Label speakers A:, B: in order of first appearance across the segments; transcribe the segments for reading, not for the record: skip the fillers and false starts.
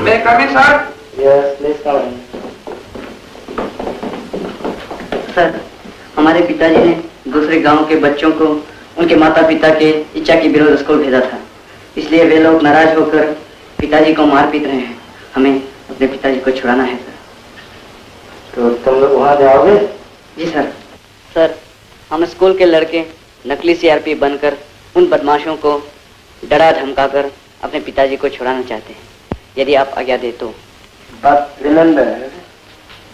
A: May I come in, sir?
B: Yes, please come in.
C: Sir, हमारे पिताजी ने दूसरे गांव के बच्चों को उनके माता पिता के इच्छा के विरोध स्कूल भेजा था, इसलिए वे लोग नाराज होकर पिताजी को मार पीट रहे हैं। हमें अपने पिताजी को छुड़ाना है सर।
B: तो तुम लोग वहाँ जाओगे?
C: जी सर। सर, हम स्कूल के लड़के नकली सीआरपी बनकर उन बदमाशों को डरा धमकाकर अपने पिताजी को छुड़ाना चाहते हैं, यदि आप आज्ञा दे तो।
B: But remember,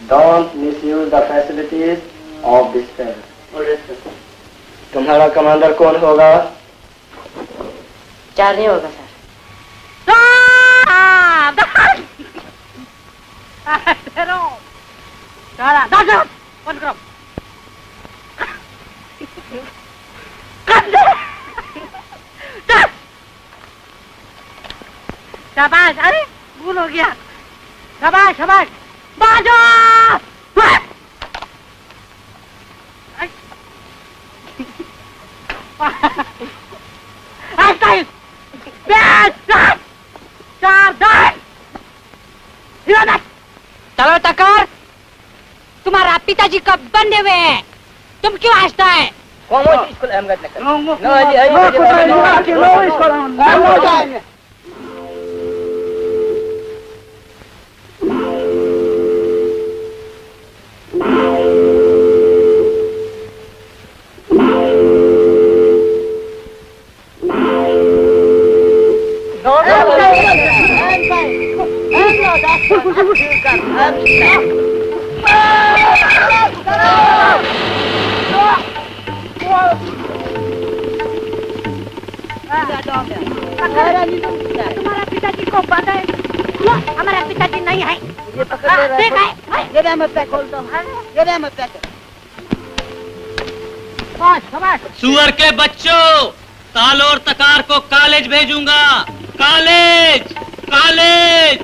B: don't misuse the facilities of this camp. तुम्हारा कमांडर कौन होगा?
C: चार्ली होगा सर।
D: बंद करो। शाबाश, अरे भूल हो गया। शाबाश शाबाश, बाजो। चलो टकर, तुम्हारा पिताजी कब बंधे हुए हैं, तुम क्यों हंसता है?
B: स्कूल अहमद
D: तुम्हारा पिताजी को बांधा है? हमारा पिताजी नहीं है।
B: ये पकड़ ले रहा है। ये रहा मैं पैक खोलता हूँ। ये रहा मैं पैक।
E: सुअर के बच्चों, ताल और तकार को कॉलेज भेजूंगा। College college.